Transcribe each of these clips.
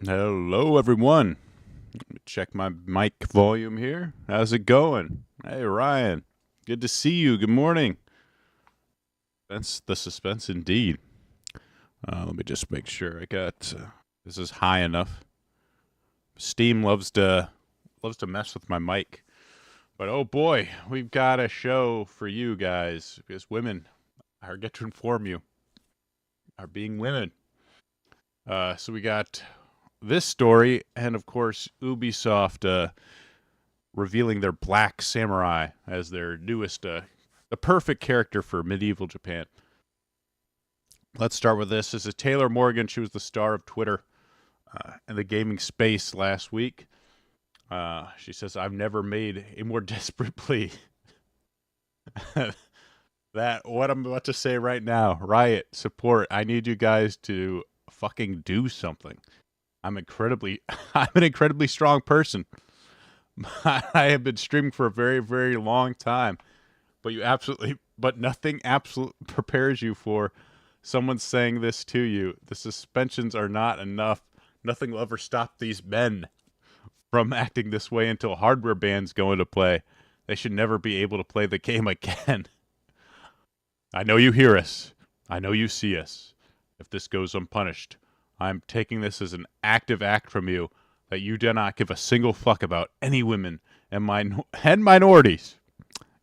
Hello, everyone. Let me check my mic volume here. How's it going? Hey, Ryan. Good to see you. Good morning. That's the suspense indeed. Let me just make sure I got this is high enough. Steam loves to mess with my mic, but oh boy, we've got a show for you guys because women, I get to inform you, are being women. So we got this story, and of course, Ubisoft revealing their Black Samurai as their newest, the perfect character for medieval Japan. Let's start with this. This is Taylor Morgan. She was the star of Twitter in the gaming space last week. She says, "I've never made a more desperate plea." That what I'm about to say right now. Riot support. I need you guys to fucking do something. I'm an incredibly strong person. I have been streaming for a very, very long time, but nothing absolutely prepares you for someone saying this to you. The suspensions are not enough. Nothing will ever stop these men from acting this way until hardware bans go into play. They should never be able to play the game again. I know you hear us. I know you see us. If this goes unpunished, I'm taking this as an active act from you that you do not give a single fuck about any women and minorities.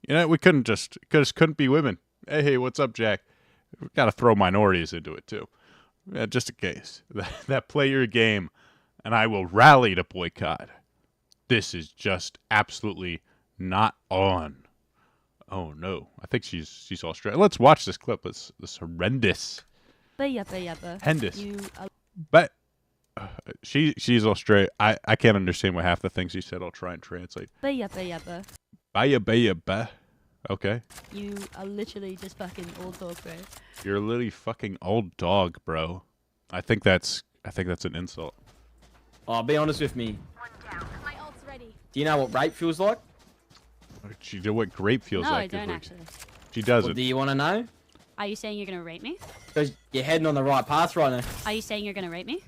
You know, we couldn't be women. Hey, what's up, Jack? We've got to throw minorities into it too, just in case. That play your game, and I will rally to boycott. This is just absolutely not on. Oh no, I think she's Australian. Let's watch this clip. It's horrendous. Horrendous. But she's Australian. I can't understand what half the things she said. I'll try and translate. Baya baya ba. Okay. You are literally just fucking old dog, bro. You're a literally fucking old dog, bro. I think that's an insult. Oh, be honest with me. My ult's ready. Do you know what rape feels like? She did what grape feels No, like. I don't actually. She doesn't. Well, do you want to know? Are you saying you're gonna rape me? Because you're heading on the right path right now. Are you saying you're gonna rape me?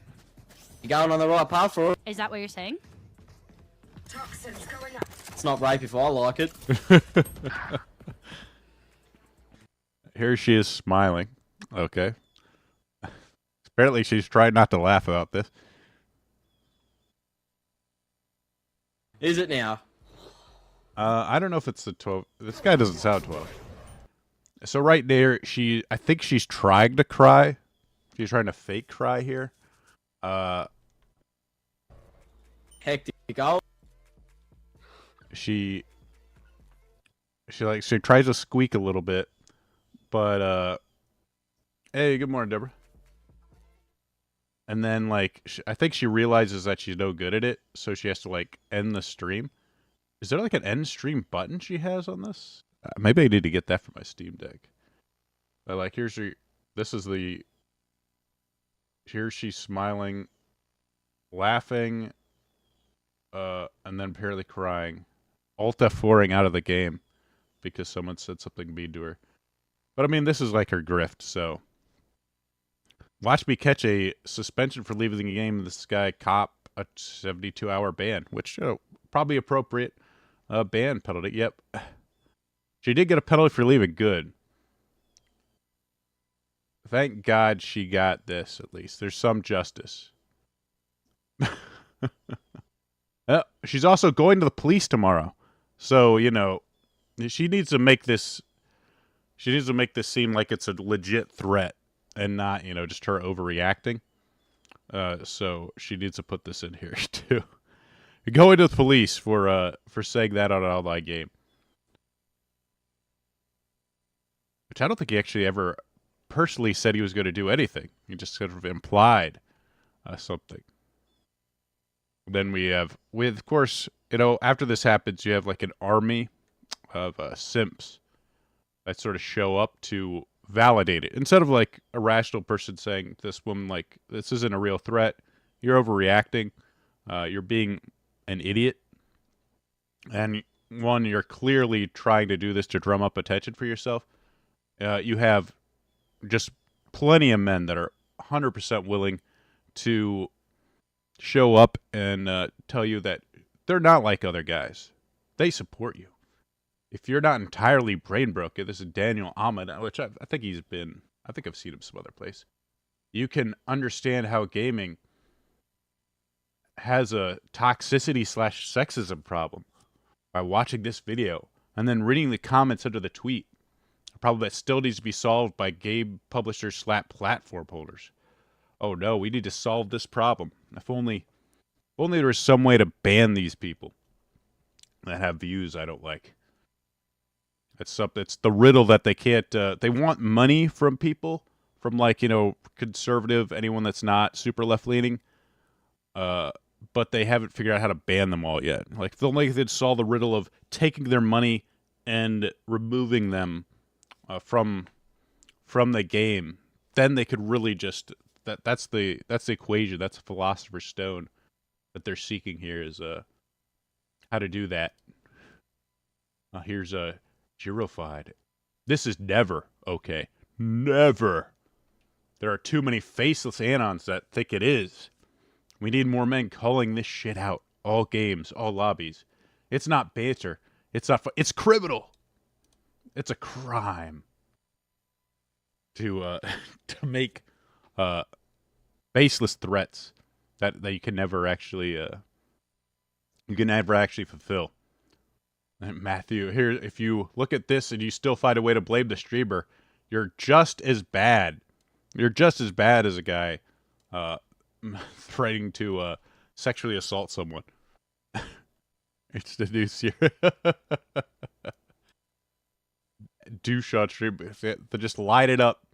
You're going on the right path for it. Is that what you're saying? Toxins going up. It's not rape if I like it. Here she is smiling. Okay. Apparently she's trying not to laugh about this. Is it now? I don't know if it's the 12. This guy doesn't sound 12. So right there, I think she's trying to cry. She's trying to fake cry here. Hectic. Oh, She tries to squeak a little bit, but hey, good morning, Deborah. And then I think she realizes that she's no good at it, so she has to end the stream. Is there an end stream button she has on this? Maybe I need to get that for my Steam Deck. But here's her. This is the. Here she's smiling, laughing, and then apparently crying. Alt F4ing out of the game because someone said something mean to her. But I mean, this is like her grift, so. Watch me catch a suspension for leaving the game. This guy cop a 72-hour ban, which probably appropriate ban penalty. Yep. She did get a penalty for leaving. Good. Thank God she got this, at least. There's some justice. She's also going to the police tomorrow. So, she needs to make this seem like it's a legit threat and not, just her overreacting. So she needs to put this in here too. Going to the police for saying that on an online game. Which I don't think he actually ever personally said he was going to do anything. He just sort of implied something. Then of course, after this happens, you have an army of simps that sort of show up to validate it. Instead of a rational person saying this woman, this isn't a real threat, you're overreacting, you're being an idiot, and you're clearly trying to do this to drum up attention for yourself. You have just plenty of men that are 100% willing to show up and tell you that they're not like other guys. They support you. If you're not entirely brain broken, this is Daniel Ahmed, which I think he's been. I think I've seen him some other place. You can understand how gaming has a toxicity / sexism problem by watching this video and then reading the comments under the tweet. A problem that still needs to be solved by game publishers / platform holders. Oh no, we need to solve this problem. If only there was some way to ban these people that have views I don't like. It's the riddle that they can't. They want money from people, from like conservative, anyone that's not super left leaning. But they haven't figured out how to ban them all yet. Like if only they'd solve the riddle of taking their money and removing them from the game, then they could really just that's the equation. That's a philosopher's stone that they're seeking here is how to do that. Here's a Girofied. This is never okay. Never. There are too many faceless anons that think it is. We need more men calling this shit out. All games, all lobbies. It's not banter. It's not fun. It's criminal. It's a crime to make baseless threats that you can never actually fulfill. And Matthew, here, if you look at this and you still find a way to blame the streamer, you're just as bad. You're just as bad as a guy threatening to sexually assault someone. It's the news here. Douche on stream. They just light it up.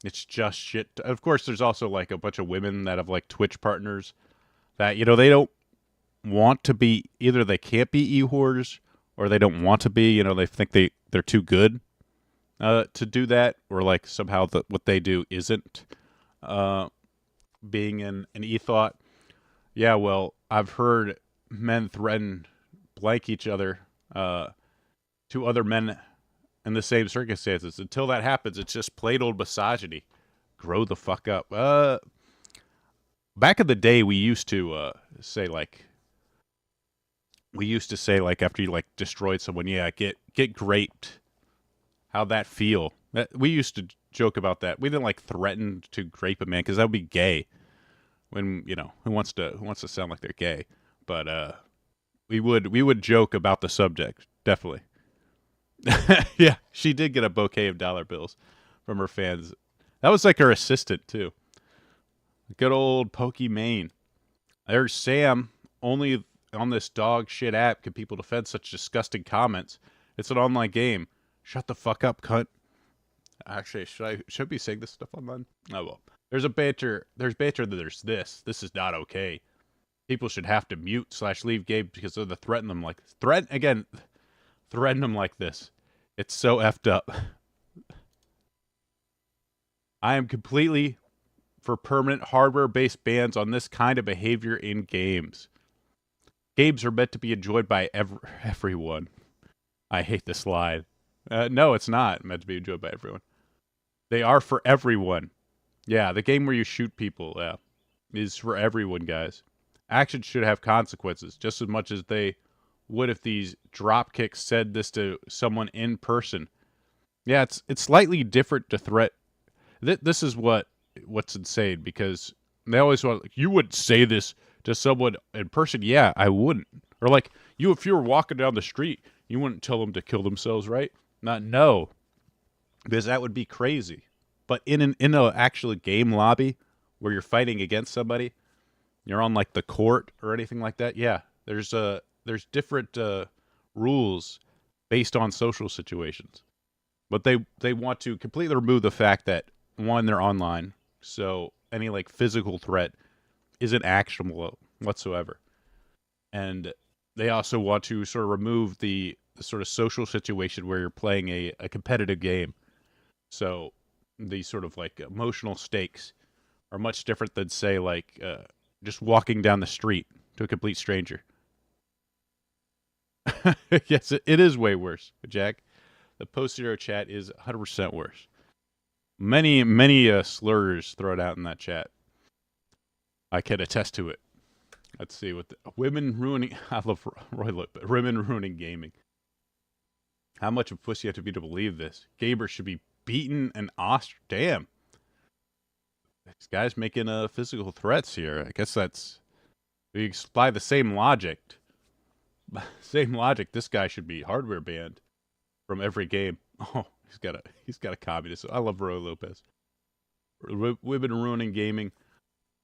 It's just shit. Of course, there's also like a bunch of women that have like Twitch partners that, they don't want to be, either they can't be e-whores or they don't want to be, they think they're too good to do that, or like somehow what they do isn't being an e-thought. Yeah, well, I've heard men threaten blank each other to other men in the same circumstances. Until that happens, it's just plain old misogyny. Grow the fuck up. Back in the day, we used to say after you like destroyed someone, yeah, get graped. How'd that feel? We used to joke about that. We didn't like threaten to grape a man because that would be gay. When who wants to sound like they're gay? But we would joke about the subject, definitely. Yeah, she did get a bouquet of dollar bills from her fans. That was like her assistant too. Good old Pokey Main. There's Sam. Only on this dog shit app can people defend such disgusting comments. It's an online game. Shut the fuck up, cunt. Actually, should I be saying this stuff online? Oh well. There's banter. There's this. This is not okay. People should have to mute / leave game because of the threaten them like this. It's so effed up. I am completely for permanent hardware-based bans on this kind of behavior in games. Games are meant to be enjoyed by everyone. I hate this slide. No, it's not meant to be enjoyed by everyone. They are for everyone. Yeah, the game where you shoot people is for everyone, guys. Actions should have consequences just as much as they would if these drop kicks said this to someone in person. Yeah, it's slightly different to threat. This is what's insane, because they always want, like, you wouldn't say this to someone in person. Yeah, I wouldn't. Or like, if you were walking down the street, you wouldn't tell them to kill themselves, right? No, because that would be crazy. But in an actual game lobby where you're fighting against somebody, you're on like the court or anything like that. Yeah, there's different rules based on social situations, but they want to completely remove the fact that, one, they're online, so any like physical threat isn't actionable whatsoever, and they also want to sort of remove the sort of social situation where you're playing a competitive game. So these sort of like emotional stakes are much different than, say, like just walking down the street to a complete stranger. Yes, it is way worse, Jack. The post-zero chat is 100% worse. Many slurs thrown out in that chat. I can attest to it. Let's see what the, women ruining. I love Roy Lip. Women ruining gaming. How much of a pussy you have to be to believe this? Gaber should be beaten and ostracized. Damn. This guy's making physical threats here. I guess that's we apply the same logic. Same logic. This guy should be hardware banned from every game. Oh, he's got a communist. I love Roy Lopez. Women ruining gaming.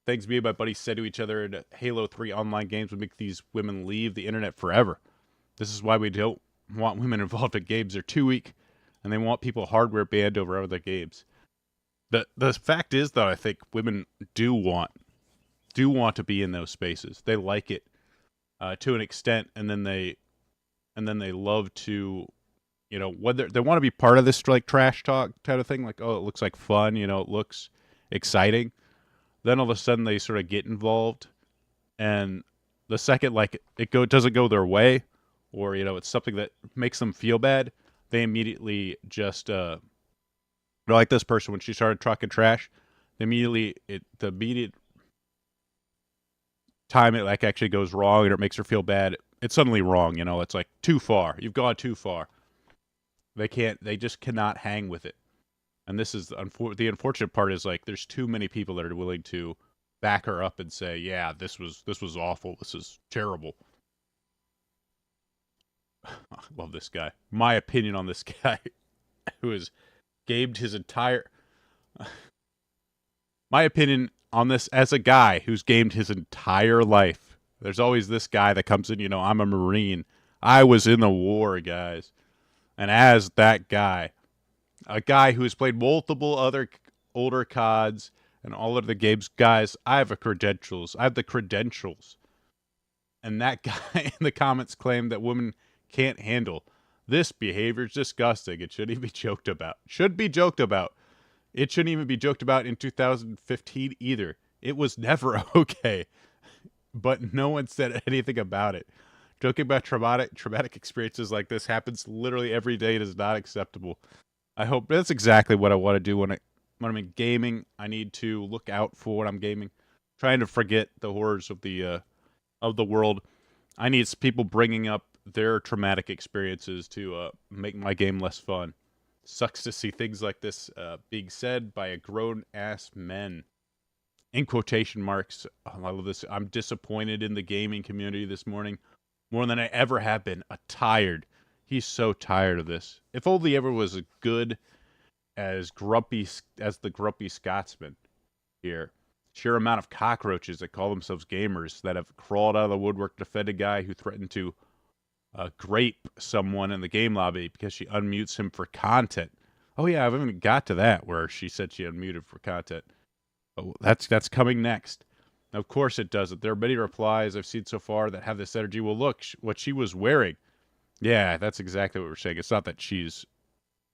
Things me and my buddies said to each other in Halo 3 online games would make these women leave the internet forever. This is why we don't want women involved in games. They're too weak, and they want people hardware banned over other games. The fact is, though, I think women do want to be in those spaces. They like it to an extent, and then they love to, you know, whether they want to be part of this like trash talk kind of thing. Like, oh, it looks like fun, you know, it looks exciting. Then all of a sudden they sort of get involved, and the second like doesn't go their way, or you know it's something that makes them feel bad, they immediately just like this person when she started talking trash, the immediate time it like actually goes wrong and it makes her feel bad, it's suddenly wrong. You know, it's like too far. You've gone too far. They just cannot hang with it. And this is the unfortunate part is like there's too many people that are willing to back her up and say, yeah, this was awful. This is terrible. I love this guy. My opinion on this guy who has gamed his entire... My opinion on this as a guy who's gamed his entire life. There's always this guy that comes in, you know, I'm a Marine. I was in the war, guys. And as that guy, a guy who has played multiple other older CODs and all of the games, guys, I have the credentials. And that guy in the comments claimed that women can't handle. This behavior is disgusting. It shouldn't even be joked about. Should be joked about. It shouldn't even be joked about in 2015 either. It was never okay. But no one said anything about it. Joking about traumatic experiences like this happens literally every day. It is not acceptable. I hope that's exactly what I want to do when I'm in gaming. I need to look out for what I'm gaming. Trying to forget the horrors of the world. I need people bringing up their traumatic experiences to make my game less fun. Sucks to see things like this being said by a grown-ass men. In quotation marks. Oh, I love this. I'm disappointed in the gaming community this morning. More than I ever have been. Tired. He's so tired of this. If only he ever was as good as the grumpy Scotsman here. Sheer amount of cockroaches that call themselves gamers that have crawled out of the woodwork to defend a guy who threatened to grape someone in the game lobby because she unmutes him for content. Oh yeah, I haven't even got to that where she said she unmuted for content. Oh, that's coming next. Of course it doesn't. There are many replies I've seen so far that have this energy. Well, look, what she was wearing. Yeah, that's exactly what we're saying. It's not that she's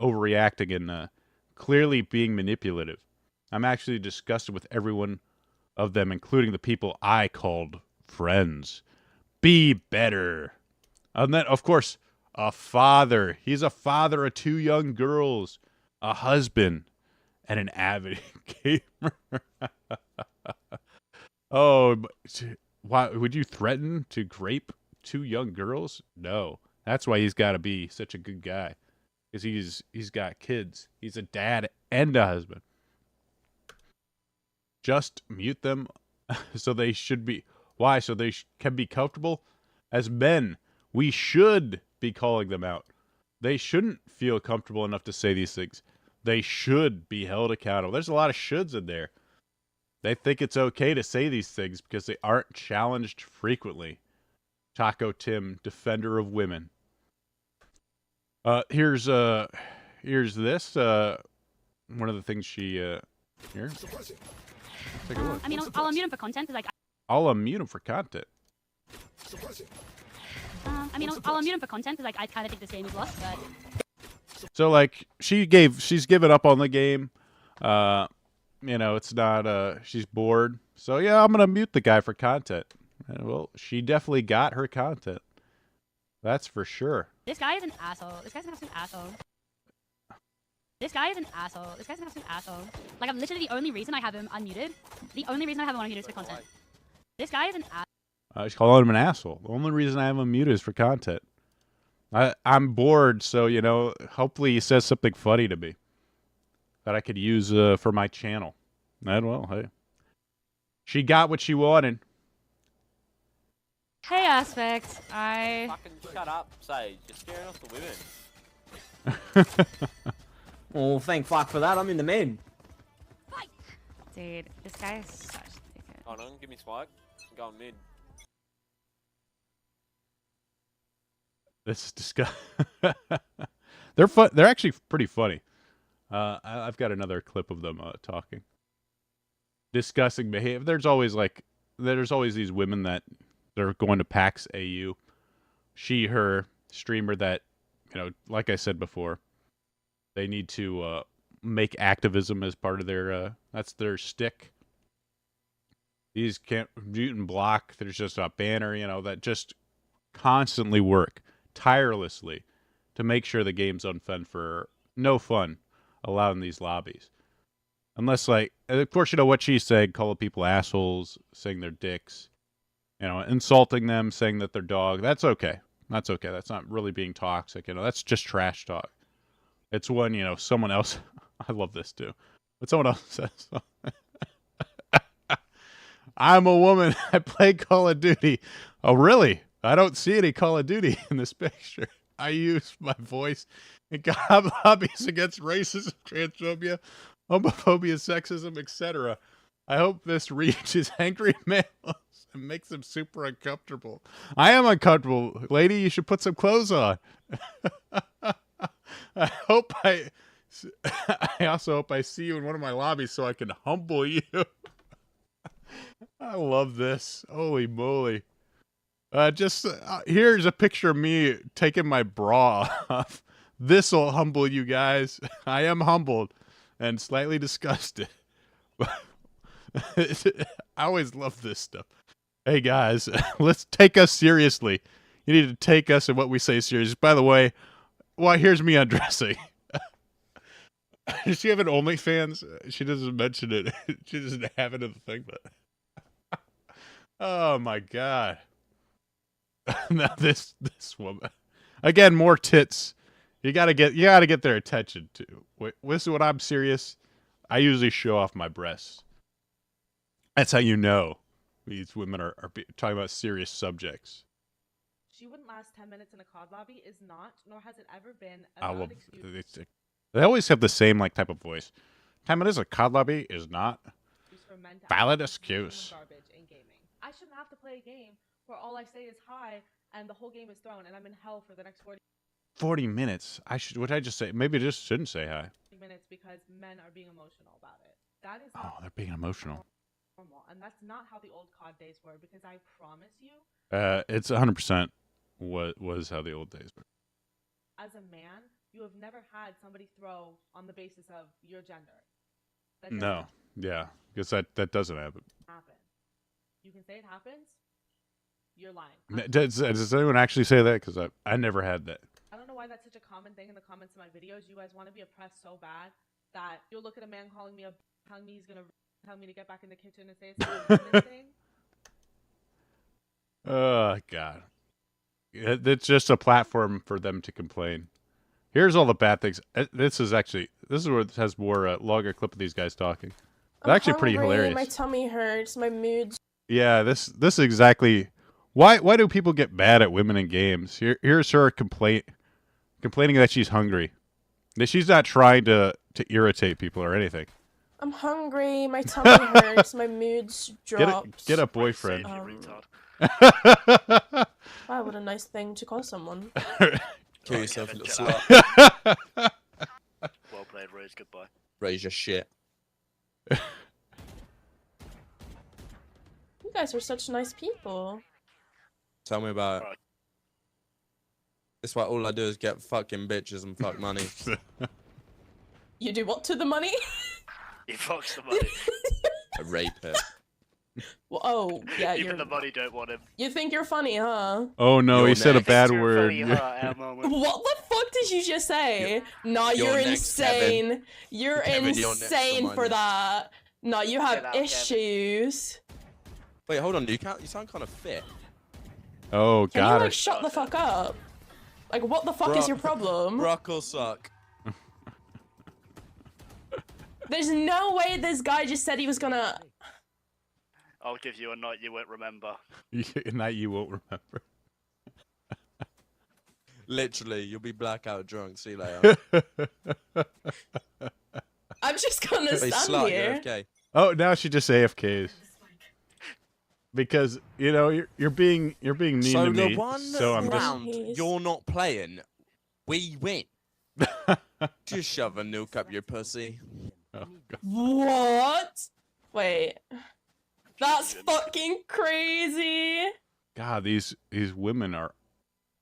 overreacting and clearly being manipulative. I'm actually disgusted with everyone of them, including the people I called friends. Be better. And then, of course, a father. He's a father of 2 young girls, a husband, and an avid gamer. Oh, why would you threaten to grape 2 young girls? No. That's why he's got to be such a good guy. Because he's got kids. He's a dad and a husband. Just mute them so they should be... Why? So they can be comfortable? As men, we should be calling them out. They shouldn't feel comfortable enough to say these things. They should be held accountable. There's a lot of shoulds in there. They think it's okay to say these things because they aren't challenged frequently. Taco Tim, defender of women. Here's this. One of the things she here. Take a look. I mean, I'll unmute him for content. Like, I'll unmute him for content. I mean, I'll unmute him for content. Like, I kind of think the game is lost, but. So like she's given up on the game. You know, it's not she's bored. So yeah, I'm gonna mute the guy for content. Well, she definitely got her content. That's for sure. This guy is an asshole. This guy's an absolute asshole. This guy is an asshole. This guy's an absolute asshole. Like, I'm literally the only reason I have him unmuted. The only reason I have him unmuted is for content. This guy is an asshole. She's calling him an asshole. The only reason I have him muted is for content. I'm bored, so, you know, hopefully he says something funny to me that I could use for my channel. And, well, hey. She got what she wanted. Hey, Aspect. I... Fucking shut up, Sage. You're scaring off the women. Oh, thank fuck for that. I'm in the men. Dude, this guy is such a dickhead. Hold on, give me spike. I'm going mid. This is disgusting. They're fun. They're actually pretty funny. I've got another clip of them talking. Discussing behavior. There's always these women that they're going to PAX AU. She, her streamer that, you know, like I said before, they need to make activism as part of their that's their stick. These can't mute and block. There's just a banner, you know, that just constantly work tirelessly to make sure the game's unfun for no fun allowed in these lobbies. Unless, like, of course, you know what she said, calling people assholes, saying they're dicks, you know, insulting them, saying that they're dog. That's okay. That's okay. That's not really being toxic. You know, that's just trash talk. It's when, you know, someone else, I love this too, but someone else says, I'm a woman, I play Call of Duty. Oh, really? I don't see any Call of Duty in this picture. I use my voice in hobbies against racism, transphobia, homophobia, sexism, etc. I hope this reaches angry males and makes them super uncomfortable. I am uncomfortable. Lady, you should put some clothes on. I also hope I see you in one of my lobbies so I can humble you. I love this. Holy moly. Here's a picture of me taking my bra off. This'll humble you guys. I am humbled and slightly disgusted. I always love this stuff. Hey guys, let's take us seriously. You need to take us and what we say seriously. By the way, well, here's me undressing. Does she have an OnlyFans? She doesn't mention it. She doesn't have it in the thing, but oh my god. Now this woman again, more tits. You gotta get their attention too. Wait, this is what I'm serious. I usually show off my breasts. That's how you know these women are talking about serious subjects. She wouldn't last 10 minutes in a COD lobby is not, nor has it ever been, a I will. valid excuse They always have the same like type of voice. 10 minutes a COD lobby is not for men to valid act like excuse. garbage in gaming. I shouldn't have to play a game where all I say is hi and the whole game is thrown and I'm in hell for the next 40 minutes. What I just say? Maybe I just shouldn't say hi. minutes because men are being emotional about it. That is Oh, not they're being emotional. normal, and that's not how the old COD days were. Because I promise you, It's 100% what was how the old days were. as a man, you have never had somebody throw on the basis of your gender. That No, yeah, because that doesn't happen. happen. You can say it happens. You're lying. Does anyone actually say that? Because I never had that. I don't know why that's such a common thing in the comments of my videos. You guys want to be oppressed so bad that you'll look at a man calling me telling me he's gonna tell me to get back in the kitchen and say it's a woman thing. Oh god, it's just a platform for them to complain. Here's all the bad things. This is where it has more longer clip of these guys talking. It's actually pretty hilarious. My tummy hurts. My mood's. Yeah, this is exactly why do people get mad at women in games? Here's her complaining that she's hungry. That she's not trying to irritate people or anything. I'm hungry. My tummy hurts. My mood's dropped. Get a boyfriend. Wow, what a nice thing to call someone. Kill yourself, little slut. Well played, Rose. Goodbye. Raise your shit. You guys are such nice people. Tell me about it. Right. That's why all I do is get fucking bitches and fuck money. You do what to the money? He fucks the money. I rape it. Well, oh, yeah, Even the money don't want him. You think you're funny, huh? Oh no, You're he said a next. bad You're word. funny, huh, at the moment. What the fuck did you just say? Nah, You're you're next, insane. Kevin. You're Kevin, you're next insane to for money. that. Nah, you have Get out, Kevin. issues. Wait, hold on. You sound kind of fit. Oh, Can you got like it. shut the fuck up? Like, what the fuck is Brock- your problem? Brock or suck. There's no way this guy just said he was gonna. I'll give you a night you won't remember. A night you won't remember. Literally, you'll be blackout drunk. See you later. I'm just gonna Hey, stand slut, here. you're AFK. Oh, now she just AFKs. Because you know you're being mean So to the me. one So I'm just. round He's- you're not playing, we win. Just shove a nuke up your pussy. Oh, God. What? Wait. That's fucking crazy. God, these women are.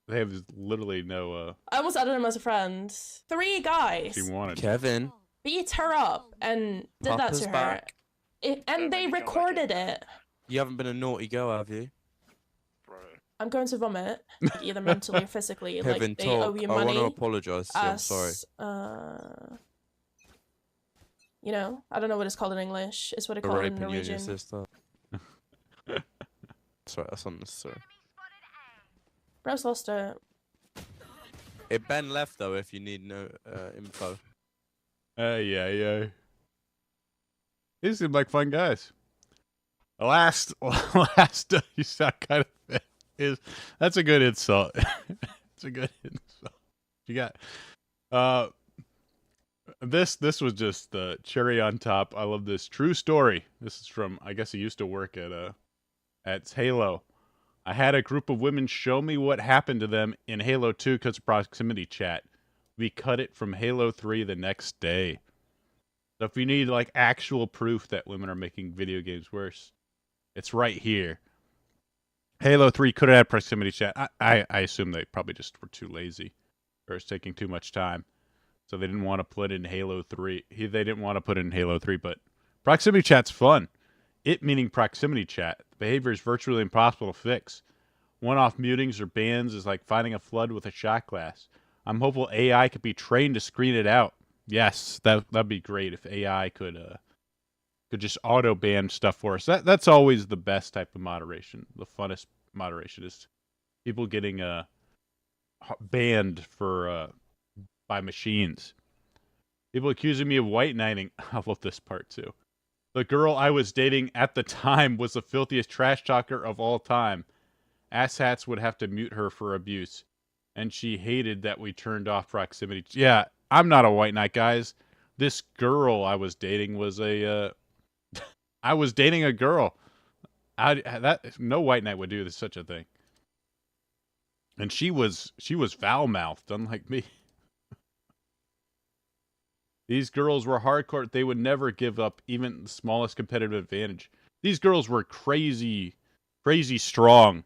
They have literally no. I almost added him as a friend. 3 guys She wanted. Kevin, beat her up and did Papa's that to her. back. And they really go like recorded it. You haven't been a naughty girl, have you? Bro. I'm going to vomit, either mentally or physically. Kevin, like they talk. owe you I want to money. apologise to you. I'm As, sorry. You know, I don't know what it's called in English. It's what they For call it in raping you and your Norwegian. sister. Sorry, that's unnecessary. Bro's lost it. It Ben left though. If you need no info. Yeah. These seem like fun guys. Last, you sound kind of that's a good insult. It's a good insult. You got, this was just the cherry on top. I love this true story. This is from, I guess he used to work at Halo. I had a group of women show me what happened to them in Halo 2 because of proximity chat. We cut it from Halo 3 the next day. So if you need like actual proof that women are making video games worse, it's right here. Halo 3 could have had proximity chat. I assume they probably just were too lazy or it's taking too much time. So they didn't want to put in Halo 3. They didn't want to put in Halo 3, but proximity chat's fun. It meaning proximity chat. The behavior is virtually impossible to fix. One-off mutings or bans is like fighting a flood with a shot glass. I'm hopeful AI could be trained to screen it out. Yes, that'd be great if AI could just auto ban stuff for us. That's always the best type of moderation. The funnest moderation is people getting banned for by machines. People accusing me of white knighting. I love this part too. The girl I was dating at the time was the filthiest trash talker of all time. Asshats would have to mute her for abuse. And she hated that we turned off proximity. Yeah, I'm not a white knight, guys. This girl I was dating was a... I was dating a girl. No white knight would do such a thing. And she was foul-mouthed, unlike me. These girls were hardcore. They would never give up even the smallest competitive advantage. These girls were crazy strong.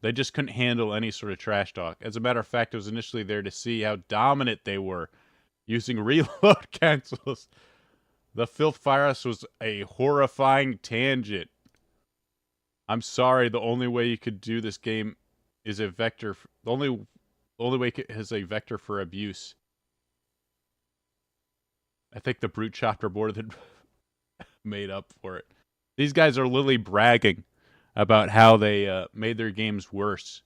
They just couldn't handle any sort of trash talk. As a matter of fact, I was initially there to see how dominant they were using reload cancels. The filth virus was a horrifying tangent. I'm sorry, the only way you could do this game is a vector. The only way is a vector for abuse. I think the brute chopper more than made up for it. These guys are literally bragging about how they made their games worse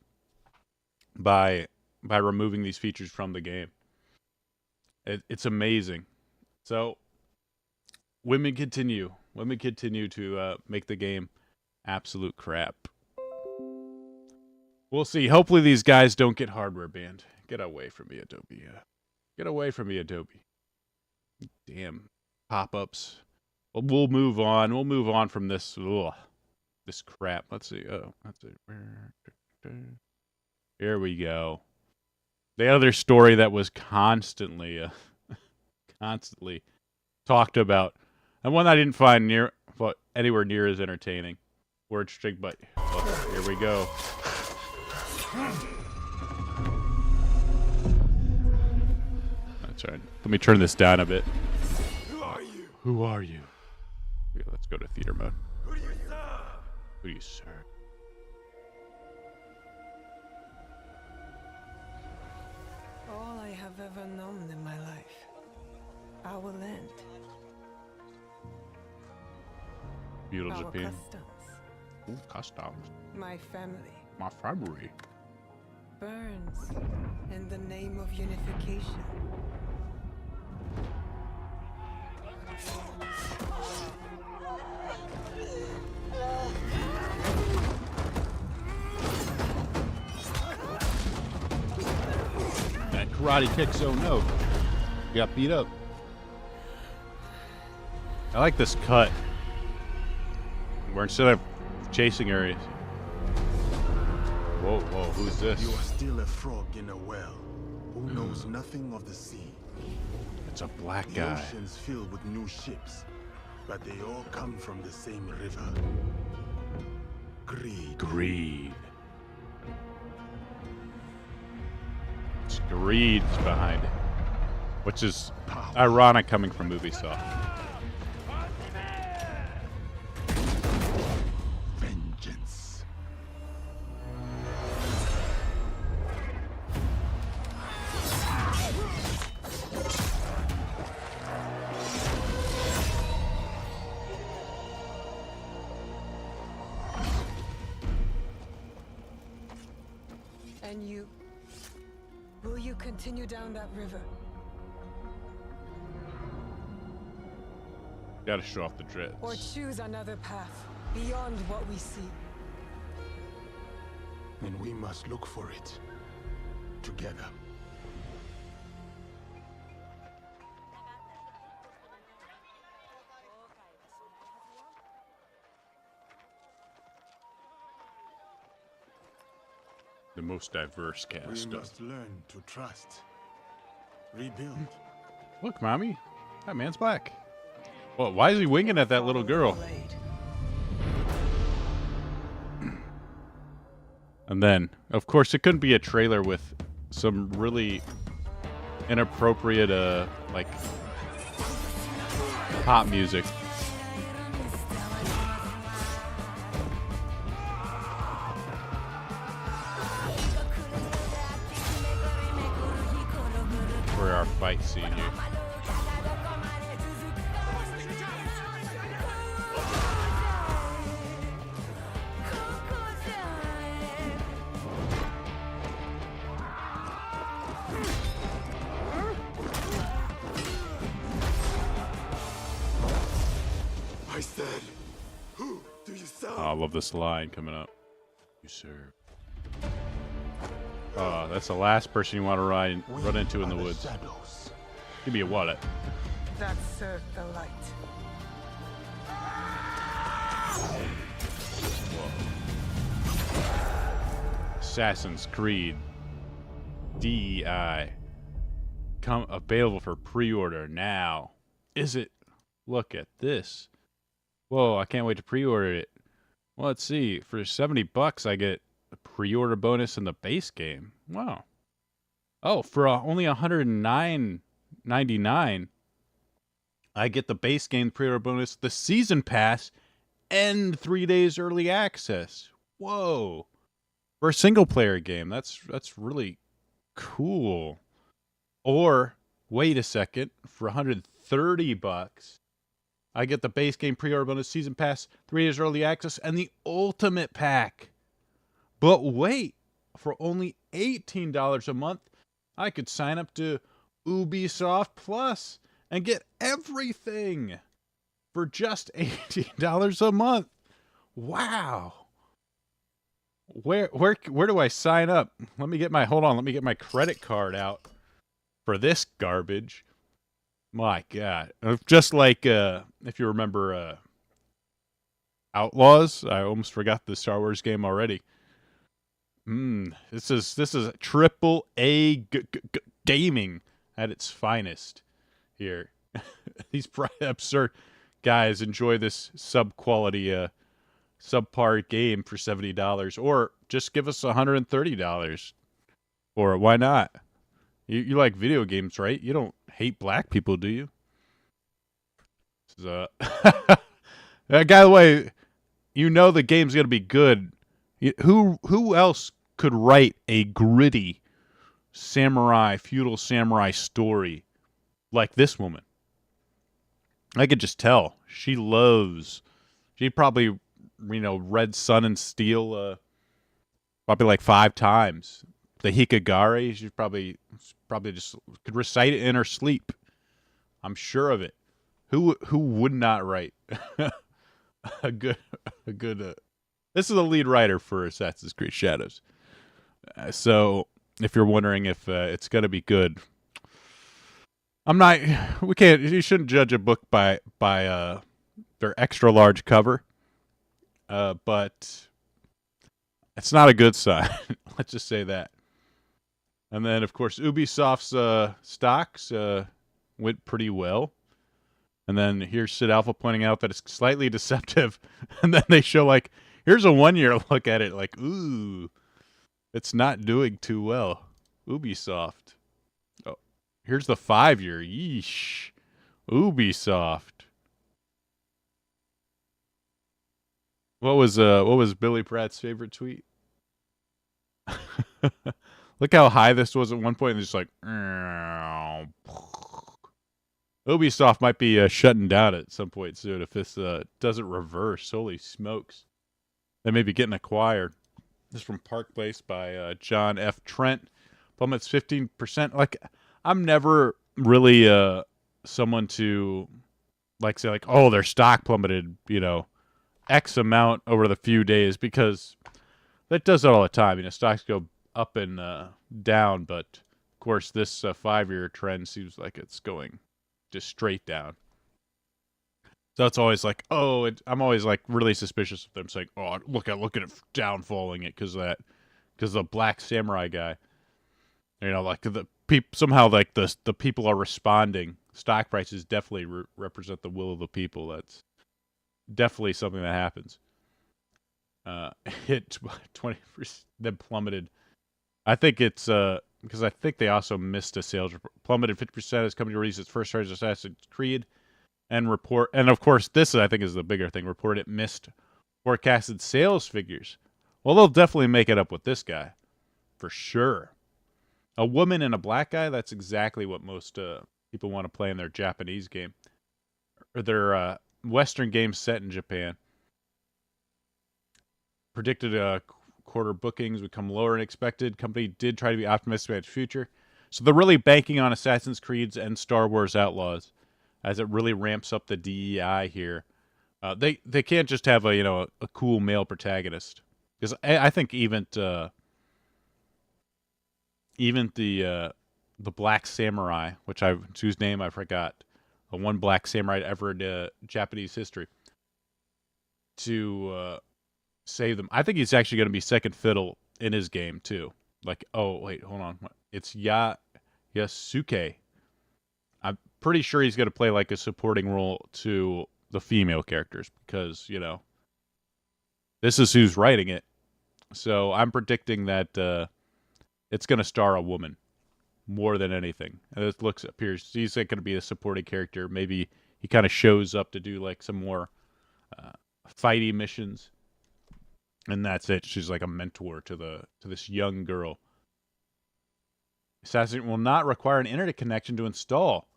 by removing these features from the game. It's amazing. So women continue to make the game absolute crap. We'll see. Hopefully these guys don't get hardware banned. Get away from me, Adobe. Get away from me, Adobe. Damn pop-ups. Well, we'll move on. We'll move on from this. Ugh, this crap. Let's see. Oh, that's it. Here we go. The other story that was constantly talked about, and one I didn't find anywhere near as entertaining or interesting, but here we go. That's right. Let me turn this down a bit. Who are you? Yeah, let's go to theater mode. Who do you serve? All I have ever known in my life. Our land. Feudal Our Japan. customs. Ooh, customs. My family. My family. Burns in the name of unification. That karate kicks, oh no. You got beat up. I like this cut. Where instead of chasing areas. Whoa, whoa, who's this? You are still a frog in a well who knows nothing of the sea. It's a black The guy. ocean's filled with new ships, but they all come from the same river. Greed. Greed. It's greed's behind it. Which is ironic coming from Ubisoft. Vengeance. And you? Will you continue down that river? Gotta show off the dreads. Or choose another path beyond what we see? And we must look for it together. The most diverse cast. We must learn to trust. Rebuild. Look, mommy. That man's black. Well, why is he winking at that little girl? And then, of course, it couldn't be a trailer with some really inappropriate, like, pop music. For our fight scene here. I said, who do you serve? Oh, I love this line coming up. You serve. Oh, that's the last person you want to run into in the woods. Shadows. Give me a wallet. That served the light. Assassin's Creed DEI. Come available for pre-order now. Is it? Look at this. Whoa, I can't wait to pre-order it. Well, let's see. For $70, I get a pre-order bonus in the base game. Wow. Oh, for only $109.99, I get the base game pre-order bonus, the season pass, and 3 days early access. Whoa. For a single-player game, that's really cool. Or, wait a second, for $130, I get the base game pre-order bonus, season pass, 3 days early access, and the ultimate pack. But wait, for only $18 a month, I could sign up to Ubisoft Plus and get everything for just $18 a month. Wow. Where do I sign up? Let me get my credit card out for this garbage. My God. Just like if you remember Outlaws, I almost forgot the Star Wars game already. This is triple A gaming at its finest here. These absurd guys enjoy this sub-quality subpar game for $70, or just give us $130 for it. Why not? You like video games, right? You don't hate black people, do you? This is by the way, you know the game's gonna be good. Who else could write a gritty feudal samurai story like this woman? I could just tell. She probably, Red Sun and Steel Probably like 5 times. The Hikagari, she probably just could recite it in her sleep. I'm sure of it. Who would not write a good this is the lead writer for Assassin's Creed Shadows. So if you're wondering if it's gonna be good, you shouldn't judge a book by their extra large cover. But it's not a good sign. Let's just say that. And then, of course, Ubisoft's stocks went pretty well. And then here's Sid Alpha pointing out that it's slightly deceptive. And then they show, like, here's a 1-year look at it. Like, ooh, it's not doing too well. Ubisoft. Oh, here's the 5-year. Yeesh. Ubisoft. What was Billy Pratt's favorite tweet? Look how high this was at one point, and just like, Ubisoft might be shutting down at some point soon if this doesn't reverse. Holy smokes. They may be getting acquired. This is from Park Place by John F. Trent. Plummets 15%. Like, I'm never really someone to like say like, oh, their stock plummeted, X amount over the few days, because that does it all the time. Stocks go up and down, but of course this 5-year trend seems like it's going just straight down. So it's always like, I'm always like really suspicious of them saying, oh, look at it downfalling it because the Black Samurai guy. Like somehow like the people are responding. Stock prices definitely represent the will of the people. That's definitely something that happens. Hit 20%, then plummeted. I think it's because I think they also missed a sales report. Plummeted 50% as company released its first charge of Assassin's Creed and of course this I think is the bigger thing. Reported it missed forecasted sales figures. Well, they'll definitely make it up with this guy, for sure. A woman and a black guy. That's exactly what most people want to play in their Japanese game or their Western game set in Japan. Predicted quarter bookings would come lower than expected. Company did try to be optimistic about its future. So they're really banking on Assassin's Creeds and Star Wars Outlaws as it really ramps up the DEI here. They can't just have a cool male protagonist, because I think even the Black Samurai, whose name I forgot, the one Black Samurai ever in Japanese history, to save them. I think he's actually going to be second fiddle in his game too. Like, oh wait, hold on, it's Yasuke. I'm pretty sure he's going to play like a supporting role to the female characters, because this is who's writing it. So I'm predicting that it's going to star a woman more than anything. And it appears he's going to be a supporting character. Maybe he kind of shows up to do like some more fighty missions. And that's it. She's like a mentor to this young girl. Assassin will not require an internet connection to install.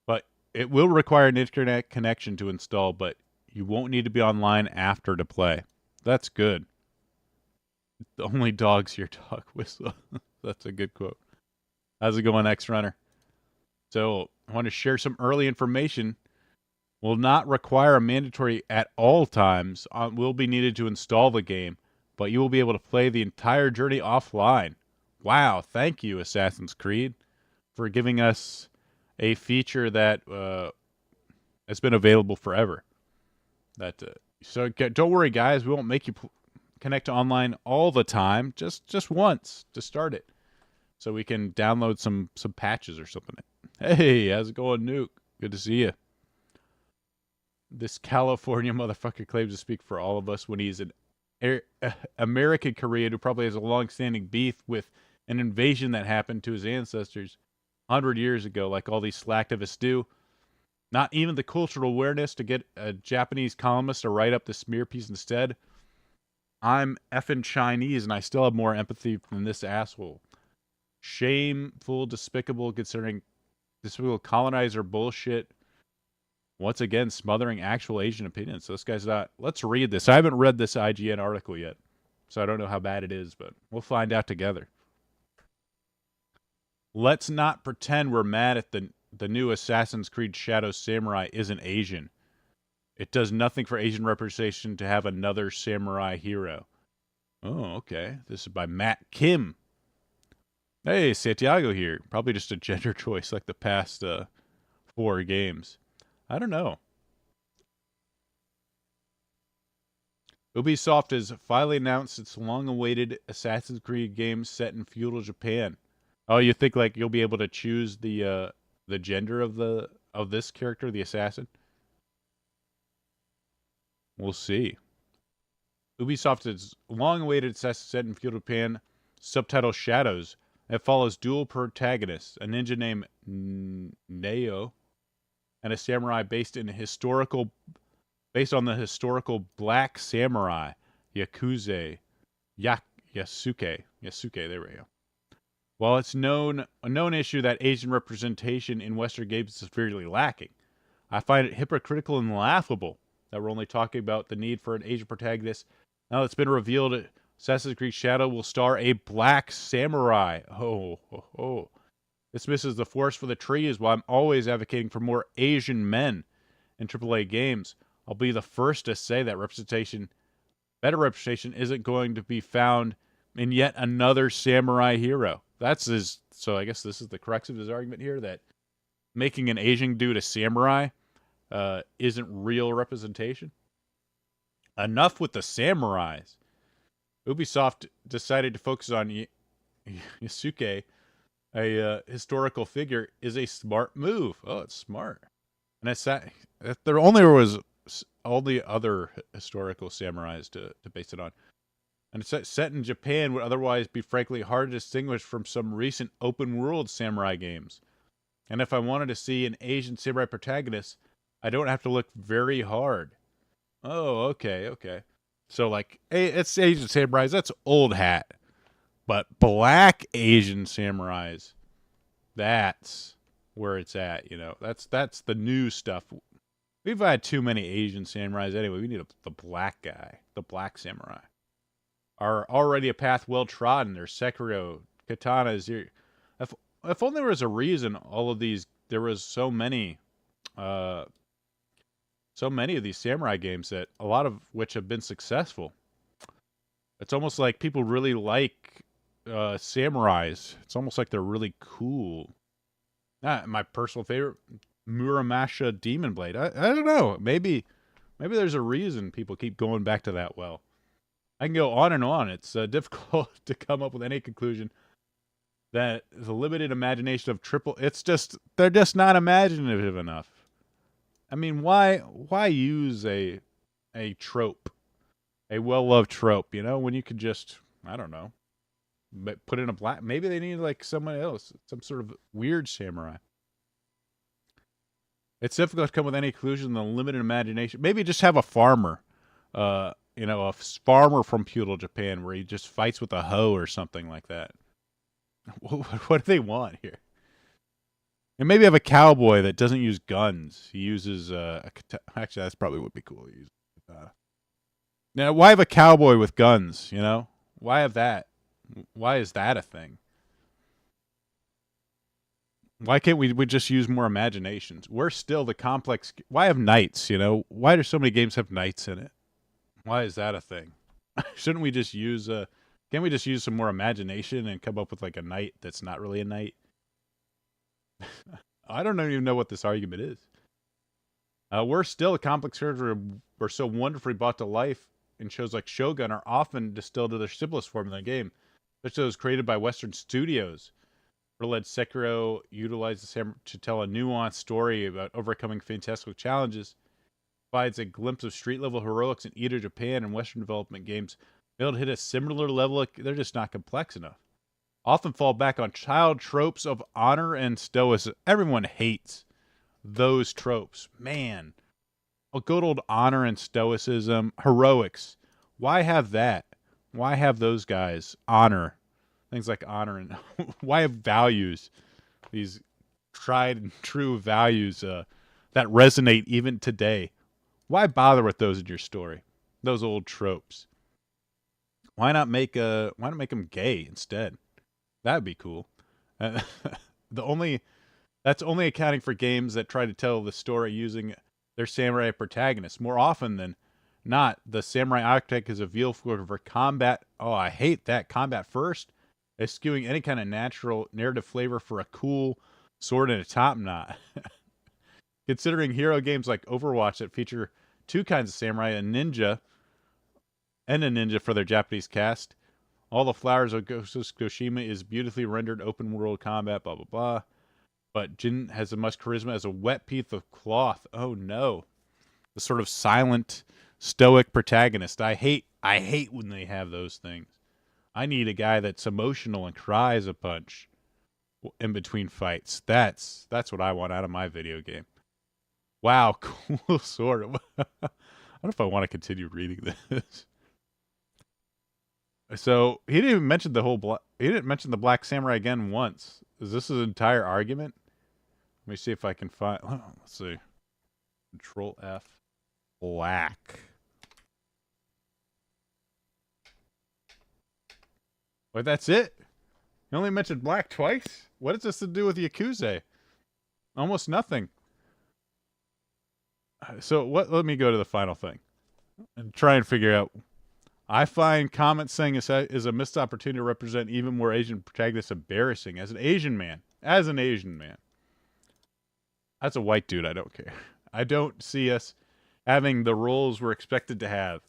But it will require an internet connection to install, but you won't need to be online after to play. That's good. The only dogs hear dog whistle. That's a good quote. How's it going, X-Runner? So, I want to share some early information. Will not require a mandatory at all times. Will be needed to install the game, but you will be able to play the entire journey offline. Wow, thank you, Assassin's Creed, for giving us a feature that has been available forever. So don't worry, guys. We won't make you connect to online all the time. Just once to start it, so we can download some patches or something. Hey, how's it going, Nuke? Good to see you. This California motherfucker claims to speak for all of us when he's an American Korean who probably has a long-standing beef with an invasion that happened to his ancestors 100 years ago, like all these slacktivists do. Not even the cultural awareness to get a Japanese columnist to write up the smear piece instead. I'm effing Chinese, and I still have more empathy than this asshole. Shameful, despicable, considering despicable colonizer bullshit. Once again, smothering actual Asian opinions. So this guy's not... Let's read this. I haven't read this IGN article yet. so I don't know how bad it is, but we'll find out together. Let's not pretend we're mad at the new Assassin's Creed Shadow Samurai isn't Asian. It does nothing for Asian representation to have another samurai hero. Oh, okay. This is by Matt Kim. Hey, Santiago here. Probably just a gender choice like the past 4 games. I don't know. Ubisoft has finally announced its long-awaited Assassin's Creed game set in feudal Japan. Oh, you think like you'll be able to choose the gender of this character, the assassin? We'll see. Ubisoft's long-awaited Assassin set in feudal Japan, subtitled Shadows. It follows dual protagonists, a ninja named Neo, and a samurai based on the historical Black Samurai Yasuke. Yasuke, there we go. While it's a known issue that Asian representation in Western games is severely lacking, I find it hypocritical and laughable that we're only talking about the need for an Asian protagonist. Now it's been revealed Assassin's Creed Shadow will star a black samurai. Oh. This misses the forest for the trees while I'm always advocating for more Asian men in AAA games. I'll be the first to say that better representation isn't going to be found in yet another samurai hero. So I guess this is the crux of his argument here, that making an Asian dude a samurai isn't real representation. Enough with the samurais. Ubisoft decided to focus on Yasuke, a historical figure, is a smart move. Oh, it's smart. And it's that if there only was all the other historical samurais to base it on. And it's set in Japan would otherwise be frankly hard to distinguish from some recent open world samurai games. And if I wanted to see an Asian samurai protagonist, I don't have to look very hard. Oh, okay. So, like, it's Asian samurais. That's old hat. But black Asian samurais, that's where it's at, you know. That's the new stuff. We've had too many Asian samurais anyway. We need the black guy, the black samurai. Are already a path well trodden. There's Sekiro, katanas. If only there was a reason all of these, there was so many of these samurai games, that a lot of which have been successful. It's almost like people really like samurais. It's almost like they're really cool. My personal favorite, Muramasa Demon Blade. I don't know. Maybe there's a reason people keep going back to that well. I can go on and on. It's difficult to come up with any conclusion that the limited imagination of they're just not imaginative enough. I mean, why use a trope, a well-loved trope, you know, when you could just, I don't know, put in a black, maybe they need like someone else, some sort of weird samurai. It's difficult to come with any conclusion in the limited imagination. Maybe just have a farmer, a farmer from feudal Japan where he just fights with a hoe or something like that. What do they want here? And maybe have a cowboy that doesn't use guns. He uses actually, that's probably would be cool. Now, why have a cowboy with guns? You know, why have that? Why is that a thing? Why can't we just use more imaginations? We're still the complex. Why have knights? You know, why do so many games have knights in it? Why is that a thing? Shouldn't we just use can't we just use some more imagination and come up with like a knight that's not really a knight? I don't even know what this argument is. We're still a complex character. We're so wonderfully brought to life in shows like Shogun are often distilled to their simplest form in the game. Especially those created by Western studios. Led Sekiro utilizes to tell a nuanced story about overcoming fantastical challenges. Provides a glimpse of street-level heroics in either Japan and Western development games. Fail to hit a similar level, they're just not complex enough. Often fall back on child tropes of honor and stoicism. Everyone hates those tropes. Man. A good old honor and stoicism. Heroics. Why have that? Why have those guys? Honor. Things like honor and why have values? These tried and true values that resonate even today. Why bother with those in your story? Those old tropes. Why not make him gay instead? That'd be cool. That's only accounting for games that try to tell the story using their samurai protagonist. More often than not, the samurai archetype is a vehicle for combat. Oh, I hate that. Combat first, eschewing any kind of natural narrative flavor for a cool sword and a top knot. Considering hero games like Overwatch that feature two kinds of samurai, a ninja for their Japanese cast. All the flowers of Ghost of Tsushima is beautifully rendered open world combat, blah, blah, blah. But Jin has as much charisma as a wet piece of cloth. Oh no. The sort of silent, stoic protagonist. I hate when they have those things. I need a guy that's emotional and cries a bunch in between fights. That's what I want out of my video game. Wow, cool sword. I don't know if I want to continue reading this. So he didn't even mention he didn't mention the Black Samurai again once. Is this his entire argument? Let me see if I can find. Let's see. Control F. Black. Wait, that's it? You only mentioned black twice? What does this to do with Yakuza? Almost nothing. So let me go to the final thing and try and figure out. I find comments saying is a missed opportunity to represent even more Asian protagonists embarrassing as an Asian man. As an Asian man. As a white dude, I don't care. I don't see us having the roles we're expected to have.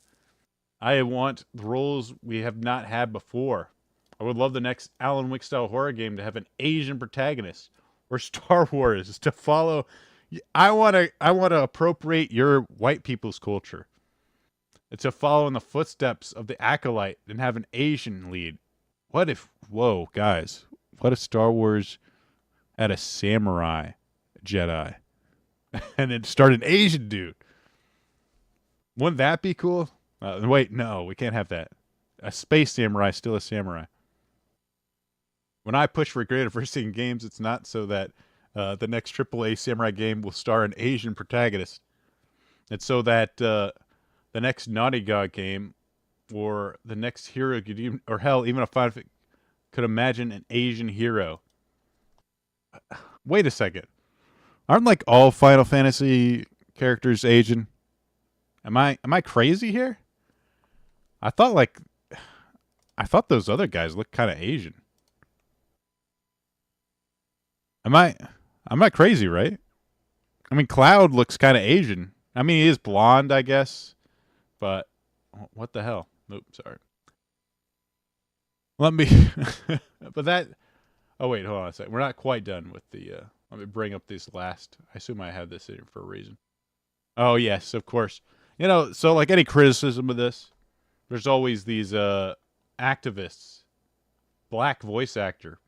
I want the roles we have not had before. I would love the next Alan Wake style horror game to have an Asian protagonist, or Star Wars to follow. I want to appropriate your white people's culture. It's to follow in the footsteps of the Acolyte and have an Asian lead. What if? Whoa, guys! What if Star Wars had a samurai Jedi, and it started an Asian dude? Wouldn't that be cool? Wait, no, we can't have that. A space samurai is still a samurai. When I push for greater diversity in games, it's not so that the next AAA samurai game will star an Asian protagonist. It's so that the next Naughty Dog game or the next hero could even, or hell, even a Final Fantasy could imagine an Asian hero. Wait a second. Aren't like all Final Fantasy characters Asian? Am I crazy here? I thought those other guys looked kind of Asian. I'm not crazy, right? I mean, Cloud looks kind of Asian. I mean, he is blonde, I guess. But what the hell? Oops, sorry. Let me but that oh wait, hold on a second. We're not quite done with the let me bring up these last. I assume I have this in for a reason. Oh, yes, of course. You know, so like any criticism of this, there's always these activists, black voice actor,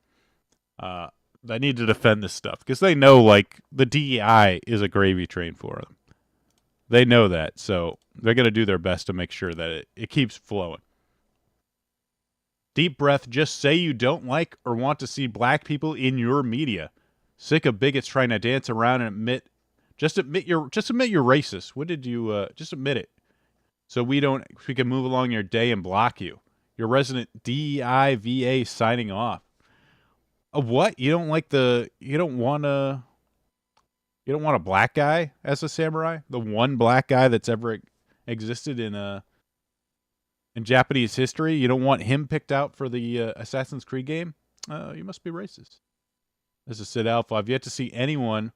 that need to defend this stuff because they know like the DEI is a gravy train for them. They know that, so they're going to do their best to make sure that it keeps flowing. Deep breath, just say you don't like or want to see black people in your media. Sick of bigots trying to dance around and admit you're racist. What did you just admit it? So we can move along your day and block you. Your resident DEI VA signing off. What? You don't want a black guy as a samurai? The one black guy that's ever existed in Japanese history? You don't want him picked out for the Assassin's Creed game? You must be racist. This is Sid Alpha. I've yet to see anyone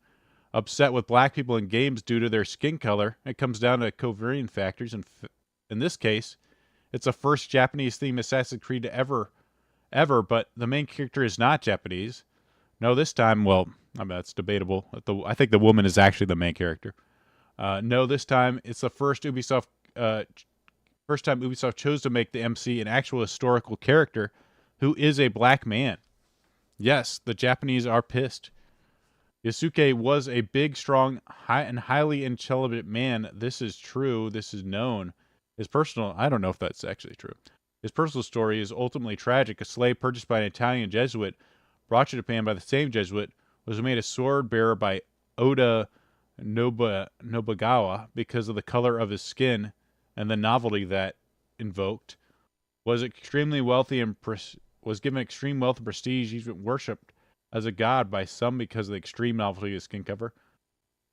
upset with black people in games due to their skin color. It comes down to covariant factors, and in this case, it's the first Japanese-themed Assassin's Creed ever, but the main character is not Japanese. No, this time, well, I mean, that's debatable. I think the woman is actually the main character. No, this time, it's the first time Ubisoft chose to make the MC an actual historical character who is a black man. Yes, the Japanese are pissed. Yasuke was a big, strong, and highly intelligent man. This is true. This is known. I don't know if that's actually true. His personal story is ultimately tragic. A slave purchased by an Italian Jesuit, brought to Japan by the same Jesuit, was made a sword bearer by Oda Nobugawa because of the color of his skin and the novelty that invoked. was extremely wealthy and was given extreme wealth and prestige, even worshipped as a god by some because of the extreme novelty of his skin cover.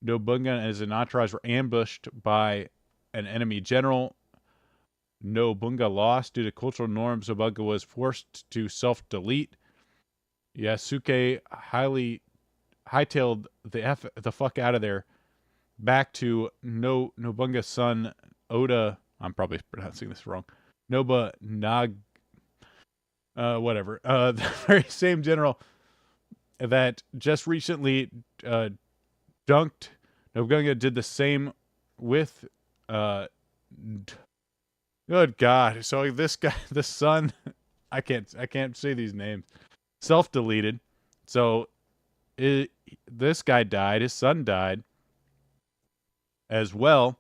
Nobunga and his entourage were ambushed by an enemy general. Nobunga lost due to cultural norms. Nobunga was forced to self-delete. Yasuke hightailed the fuck out of there, back to Nobunga's son Oda. I'm probably pronouncing this wrong. Whatever. The very same general that just recently dunked. Nobunga did the same with good God. So this guy, the son, I can't say these names. Self-deleted. So this guy died. His son died as well.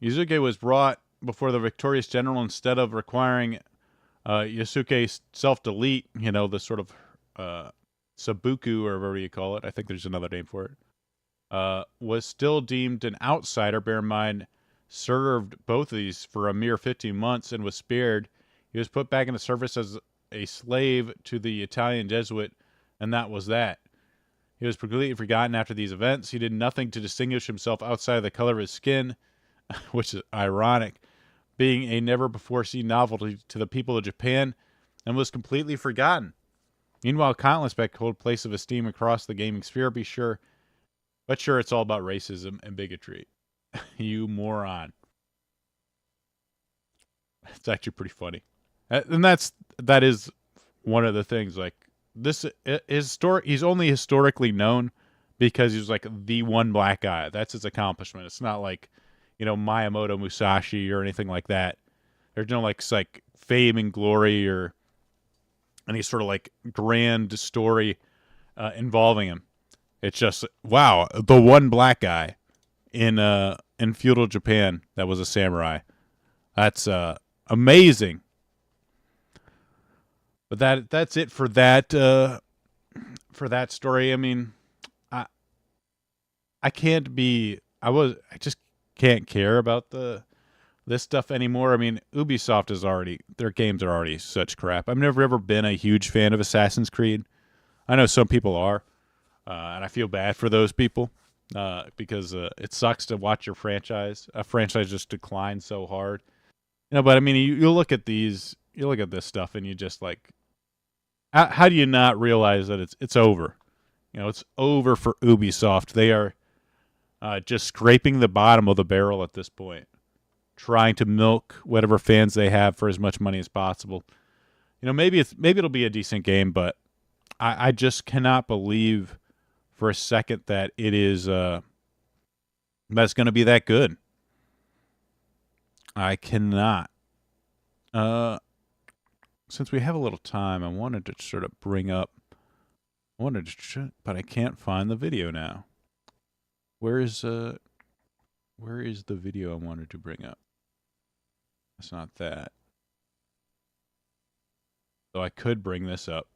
Yasuke was brought before the victorious general instead of requiring Yasuke self-delete, the sort of sabuku or whatever you call it. I think there's another name for it. Was still deemed an outsider. Bear in mind, served both of these for a mere 15 months and was spared. He was put back into service as a slave to the Italian Jesuit, and that was that. He was completely forgotten after these events. He did nothing to distinguish himself outside of the color of his skin, which is ironic, being a never-before-seen novelty to the people of Japan, and was completely forgotten. Meanwhile, countless back hold place of esteem across the gaming sphere, but sure, it's all about racism and bigotry. You moron. It's actually pretty funny. And that is one of the things, like, his story, he's only historically known because he was like the one black guy. That's his accomplishment. It's not like, Miyamoto Musashi or anything like that. There's no like fame and glory or any sort of like grand story involving him. It's just, wow, the one black guy in feudal Japan that was a samurai. That's amazing. But that's it for that story. I mean, I just can't care about this stuff anymore. I mean, Ubisoft their games are already such crap. I've never ever been a huge fan of Assassin's Creed. I know some people are, and I feel bad for those people because it sucks to watch a franchise just decline so hard. But I mean, you look at this stuff and you just like, how do you not realize that it's over? It's over for Ubisoft. They are just scraping the bottom of the barrel at this point, trying to milk whatever fans they have for as much money as possible. Maybe it'll be a decent game, but I just cannot believe for a second that it is that's going to be that good. I cannot. Since we have a little time, I wanted to sort of bring up. But I can't find the video now. Where is the video I wanted to bring up? It's not that. So I could bring this up.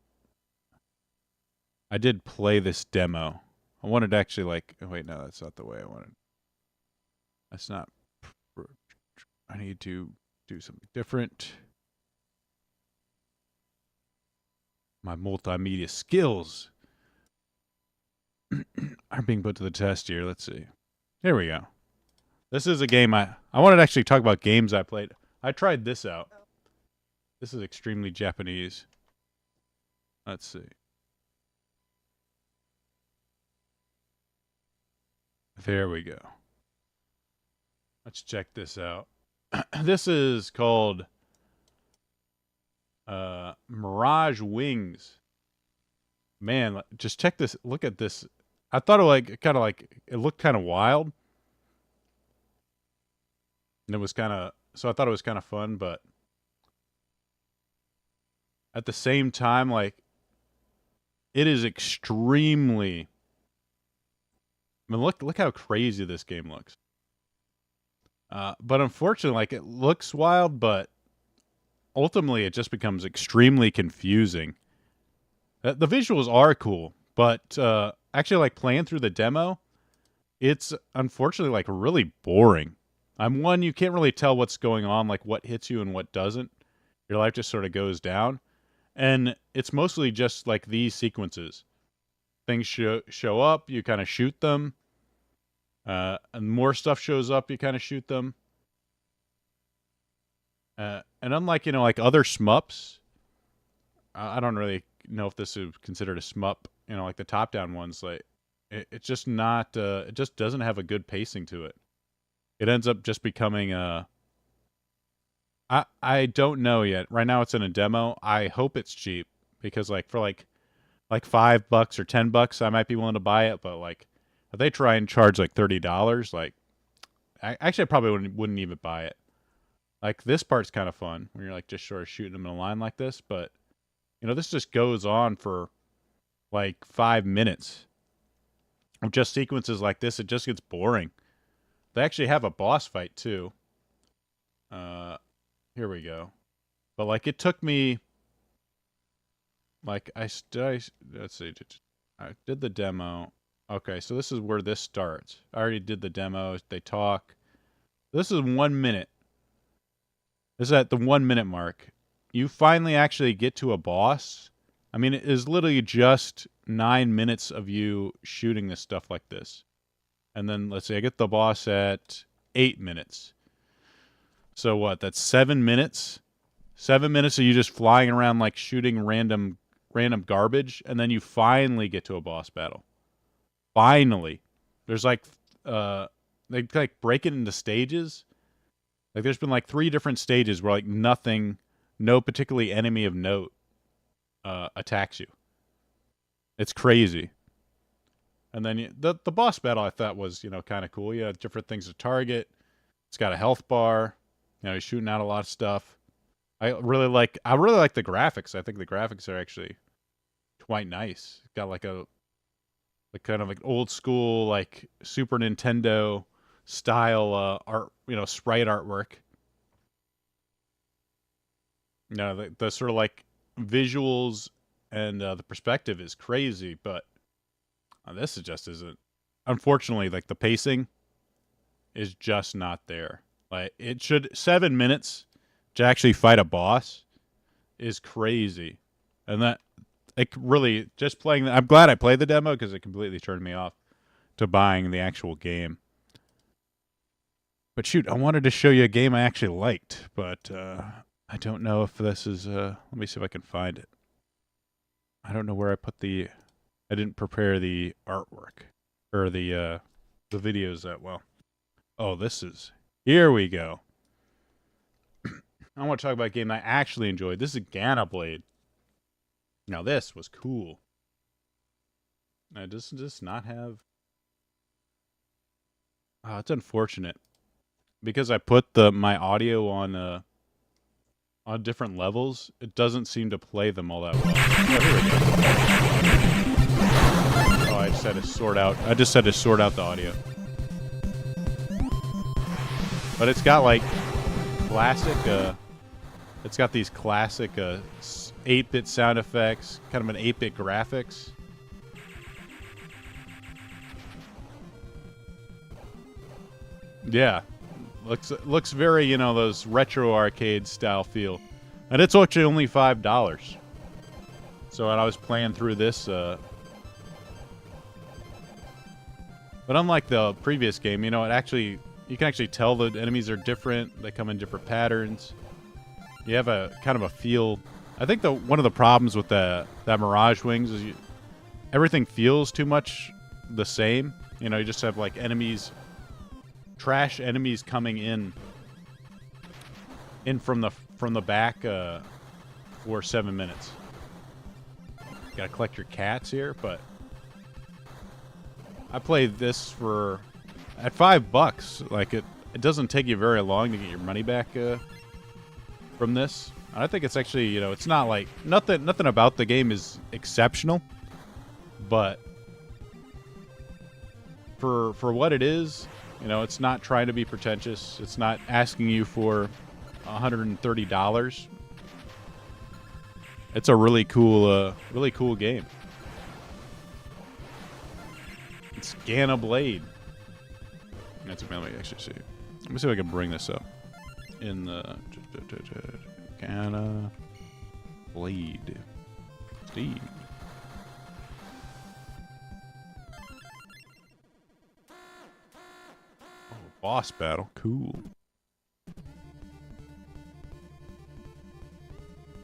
I did play this demo. I wanted to actually wait, no, that's not the way I wanted. That's not. I need to do something different. My multimedia skills are being put to the test here. Let's see. Here we go. This is a game I wanted to actually talk about games I played. I tried this out. This is extremely Japanese. Let's see. There we go. Let's check this out. This is called Mirage Wings. Man, just check this. Look at this. I thought it looked kind of wild. And it was so I thought it was kind of fun, but at the same time, it is extremely, I mean, look how crazy this game looks. But unfortunately, it looks wild, but ultimately it just becomes extremely confusing. The visuals are cool, but actually, playing through the demo, it's unfortunately really boring. You can't really tell what's going on, what hits you and what doesn't. your life just sort of goes down. And it's mostly just like these sequences. Things show up, you kind of shoot them. And more stuff shows up, you kind of shoot them. And unlike, like other shmups, I don't really know if this is considered a shmup, like the top-down ones, like, it's just not, it just doesn't have a good pacing to it. It ends up just becoming I don't know yet. Right now it's in a demo. I hope it's cheap, because like for like $5 or $10, I might be willing to buy it, but like if they try and charge like $30, like I probably wouldn't even buy it. Like this part's kind of fun when you're like just sort of shooting them in a line like this, but this just goes on for like 5 minutes. Of just sequences like this, it just gets boring. They actually have a boss fight too. Here we go. But like it took me, like let's see, I did the demo. Okay, so this is where this starts. I already did the demo. They talk. This is 1 minute. This is at the 1 minute mark. You finally actually get to a boss. I mean, it is literally just 9 minutes of you shooting this stuff like this. And then, let's see, I get the boss at 8 minutes. So what, that's 7 minutes? 7 minutes of you just flying around like shooting random garbage, and then you finally get to a boss battle. Finally. There's like, they like break it into stages. Like there's been like 3 different stages where like no particularly enemy of note attacks you. It's crazy. And then the boss battle I thought was, kind of cool. You have different things to target. It's got a health bar. He's shooting out a lot of stuff. I really like the graphics. I think the graphics are actually quite nice. It's got like kind of like old school like Super Nintendo style art, sprite artwork. The sort of like visuals and the perspective is crazy, but this just isn't. Unfortunately, like the pacing is just not there. Like it should 7 minutes to actually fight a boss is crazy, and that it really just playing. I'm glad I played the demo because it completely turned me off to buying the actual game. But shoot, I wanted to show you a game I actually liked, but I don't know if this is. Let me see if I can find it. I don't know where I put the. I didn't prepare the artwork or the videos that well. Oh, this is. Here we go. I want to talk about a game I actually enjoyed. This is Ghana Blade. Now this was cool. Now does this not have? Oh, it's unfortunate because I put my audio on different levels. It doesn't seem to play them all that well. Oh, here we go. Oh, I just had to sort out. I just had to sort out the audio. But it's got like classic. It's got these classic 8-bit sound effects, kind of an 8-bit graphics. Yeah, looks very those retro arcade style feel, and it's actually only $5. So when I was playing through this, but unlike the previous game, it actually. You can actually tell the enemies are different. They come in different patterns. You have a kind of a feel. I think one of the problems with that Mirage Wings is everything feels too much the same. You just have like trash enemies coming in from the back for 7 minutes. You gotta collect your cats here, but I played this for. At $5, like it doesn't take you very long to get your money back from this. I think it's actually, it's not like nothing about the game is exceptional, but for what it is, it's not trying to be pretentious. It's not asking you for $130. It's a really cool game. It's Ghana Blade. That's a actually see. Let me see if I can bring this up in the. Arcana. Blade. Steve. Oh, boss battle. Cool.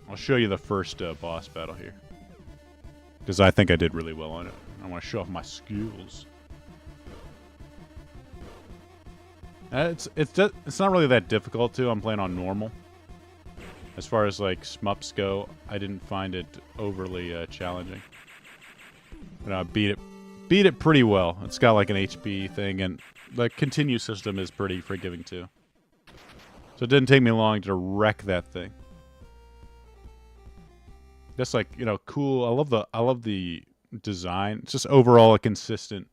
I'll show you the first boss battle here. Because I think I did really well on it. I want to show off my skills. It's not really that difficult too. I'm playing on normal. As far as like shmups go, I didn't find it overly challenging. But I beat it pretty well. It's got like an HP thing, and the continue system is pretty forgiving too. So it didn't take me long to wreck that thing. Just like, you know, cool. I love the design. It's just overall a consistent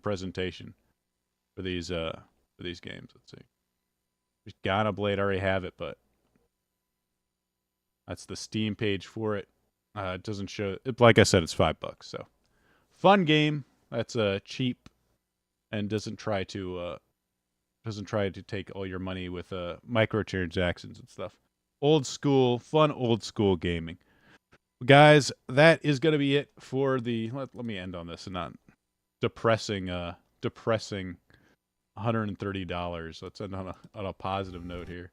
presentation for these games. Let's see. Ghana Blade, I already have it, but that's the Steam page for it. It doesn't show it. Like I said, it's $5. So fun game. That's cheap and doesn't try to take all your money with microtransactions and stuff. Old school, fun old school gaming. Guys, that is going to be it for the... Let me end on this and not depressing $130. Let's end on a positive note here.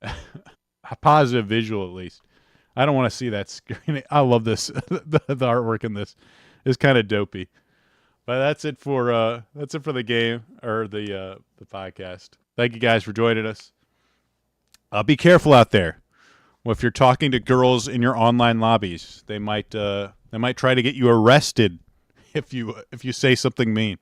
A positive visual, at least. I don't want to see that screen. I love this. the artwork in this is kind of dopey. But that's it for the game, or the podcast. Thank you guys for joining us. Be careful out there. Well, if you're talking to girls in your online lobbies, they might try to get you arrested if you say something mean.